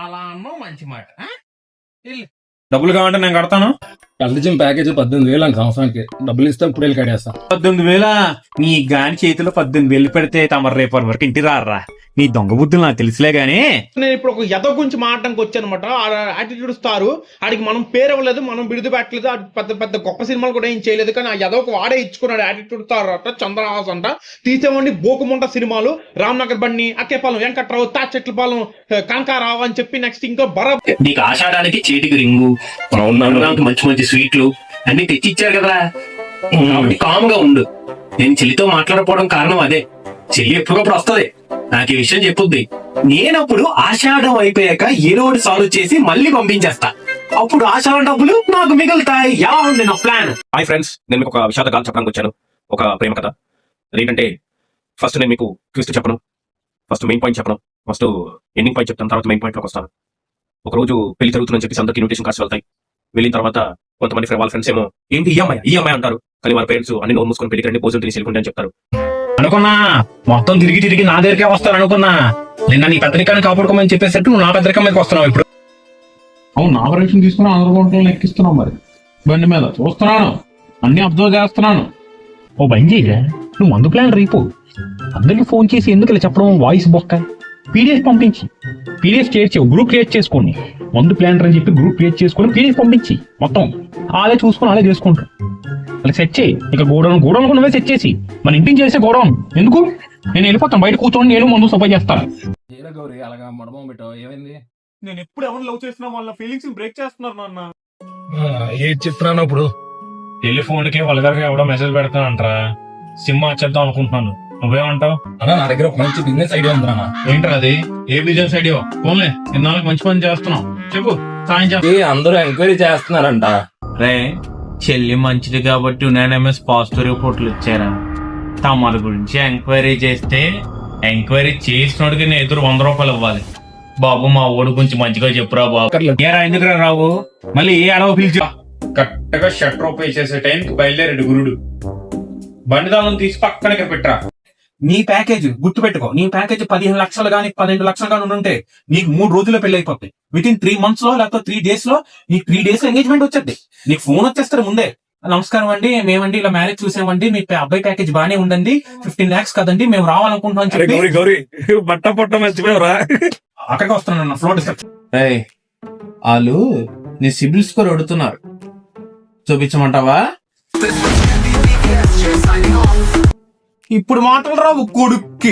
అలా అన్నావు మంచి మాట. డబ్బులు కావాలంటే నేను కడతాను. కల్టిజిమ్ ప్యాకేజ్ 18,000 అండి సంవత్సరానికి. డబ్బులు ఇస్తే ఇప్పుడు వెళ్ళి కడేస్తాం. 18,000 నీ గాని చేతిలో 18,000 పెడితే తమ రేపు వరకు ఇంటి రారా. నీ దొంగ బుద్ధులు నాకు తెలుసులే గానీ నేను ఇప్పుడు ఒక యదో గురించి మాట్లాడడానికి వచ్చాను అనమాట. యాటిట్యూడ్ స్టార్ ఆడికి మనం పేరు ఇవ్వలేదు, మనం బిడుదు పెట్టలేదు, పెద్ద పెద్ద గొప్ప సినిమాలు కూడా ఏం చేయలేదు. కానీ ఆ యదోకి వాడే ఇచ్చుకున్నాడు యాటిట్యూడ్ స్టార్ అంట, చంద్రహాస్ అంట. తీసేవండి బోకుముంట సినిమాలు, రామ్నగర్ బండి, అక్కేపాలెం, వెంకట్రావు, తాచెట్లపాలెం, కనకారావు అని చెప్పి నెక్స్ట్ ఇంకో నీకు ఆషాఢానికి చేతికి రింగు, మంచి మంచి స్వీట్లు అన్ని తెచ్చిచ్చారు కదా. కాబట్టి కామ్గా ఉండు. నేను చెల్లితో మాట్లాడకపోవడం కారణం అదే. చెల్లి ఎప్పుడప్పుడు వస్తుంది, నాకు ఈ విషయం చెప్పుద్ది. నేనప్పుడు ఆషాఢం అయిపోయాక ఏదో ఒకటి సాల్వ్ చేసి మళ్ళీ పంపించేస్తా. అప్పుడు ఆషాఢం డబ్బులు నాకు మిగులుతాయి. ఎలా ఉంది నా ప్లాన్? హాయ్ ఫ్రెండ్స్, నేను మీకు ఒక విషాద గాథ చెప్పడానికి వచ్చాను. ఒక ప్రేమ కథ. అదేంటంటే ఫస్ట్ నేను మీకు ట్విస్ట్ చెప్పను, ఫస్ట్ మెయిన్ పాయింట్ చెప్పను, ఫస్ట్ ఎండింగ్ పాయింట్ చెప్తాను, తర్వాత మెయిన్ పాయింట్లోకి వస్తాను. ఒక రోజు పెళ్లి జరుగుతుందని చెప్పి అందరికి ఇన్విటేషన్ కార్డ్స్ వెళ్తాయి. వెళ్ళిన తర్వాత కొంతమంది వాళ్ళ ఫ్రెండ్స్ ఏమో ఏంటి ఈఎంఐ అంటారు. కానీ వాళ్ళ పేరెంట్స్ అన్ని నోరు మూసుకొని పెళ్లికి రండి, భోజనం తిని వెళ్ళిపోండి అని చెప్తారు. అనుకున్నా మొత్తం తిరిగి నా దగ్గరికే వస్తారు అనుకున్నా. నిన్న నీ పెద్దరికాన్ని కాపాడుకోమని చెప్పేసరికి నువ్వు నా పెద్దరికం మీదకి వస్తున్నావు ఇప్పుడు. అవును, నా పరీక్షను తీసుకుని ఆంధ్రకోటలో ఎక్కిస్తున్నాం. మరి బండి మీద చూస్తున్నాను, అన్ని అబ్జర్వ్ చేస్తున్నాను. ఓ బంద్ చేయరా, నువ్వు మందు ప్లాన్ రేపు అందరికి ఫోన్ చేసి ఎందుకు ఇలా చెప్పడం? వాయిస్ బొక్క పీడిఎఫ్ పంపించి పీడిఎఫ్ గ్రూప్ క్రియేట్ చేసుకోండి. మందు ప్లాన్ అని చెప్పి గ్రూప్ క్రియేట్ చేసుకొని పీడిఎఫ్ పంపించి మొత్తం అదే చూసుకొని అదే చేసుకుంటారు. అలా సెట్ చేయి. ఇక గోడౌన్ కూడా సెట్ చేసి మన ఇంటికి చేసే గోడౌన్ ఎందుకు? నేను వెళ్ళిపోతాను, బయట కూర్చొని నేను మందు సపోర్ట్ చేస్తాను. గౌరీ అలాగా మడమం పెట్టావు, ఏమైంది? నేను ఎప్పుడు ఎవరు లవ్ చేసినా వాళ్ళ ఫీలింగ్స్ బ్రేక్ చేస్తున్నారు నాన్న. ఏది చెప్తున్నాను ఇప్పుడు? టెలిఫోన్ కి వల్గర్గా ఎవడో మెసేజ్ పెడతానంటరా, సిమ్ మార్చేద్దాం అనుకుంటున్నాను. నువ్వేమంటావు? అన్నా, నా దగ్గర ఒక మంచి బిజినెస్ ఐడియా ఉందా? ఏంట్రా అది? ఏ బిజినెస్ ఐడియా? పోన్లే, ఇన్నాళ్ళకి మంచి పని చేస్తున్నావు, చెప్పు. సాయం అందరూ ఎంక్వైరీ చేస్తున్నారంట. రే, చెల్లి మంచిది కాబట్టి యునానిమస్ పాజిటివ్ రిపోర్ట్లు ఇచ్చారా? తమల గురించి ఎంక్వైరీ చేస్తే ఎంక్వైరీ చేసినోడికి నేను ఎదురు 100 రూపాయలు ఇవ్వాలి. బాబు మా ఓడి గురించి మంచిగా చెప్పురా బాబు. ఏరా ఎందుకురా రావు? మళ్ళీ ఏ అడవ పిలిచి కరెక్ట్గా షట్టర్ ఓపెన్ చేసే టైంకి బయలుదేరాడు గురుడు. బండిదాలను తీసి పక్కన ఇక్కడ పెట్టరా. నీ ప్యాకేజ్ గుర్తు పెట్టుకో. నీ ప్యాకేజ్ 15 లక్షలు గానీ 12 లక్షలు గానీ ఉంటే నీకు 3 రోజుల్లో పెళ్లి అయిపోతాయి. విత్ ఇన్ 3 months లో లేకపోతే 3 days లో నీకు 3 days ఎంగేజ్మెంట్ వచ్చేది. నీకు ఫోన్ వచ్చేస్తారు ముందే. నమస్కారం అండి, మేమండి ఇలా మ్యారేజ్ చూసామండి, మీ అబ్బాయి ప్యాకేజ్ బానే ఉందండి, 15 lakhs కదండి, మేము రావాలనుకుంటున్నాం చెప్పి గౌరీ బట్ట పొట్ట మర్చిపోయావురా. అక్కడికి వస్తున్నాను ఫ్లోట్. వాళ్ళు నీ సిబిల్ స్కోర్ అడుగుతున్నారు, చూపించమంటావా? ఇప్పుడు మాటలు రావు కొడుక్కి.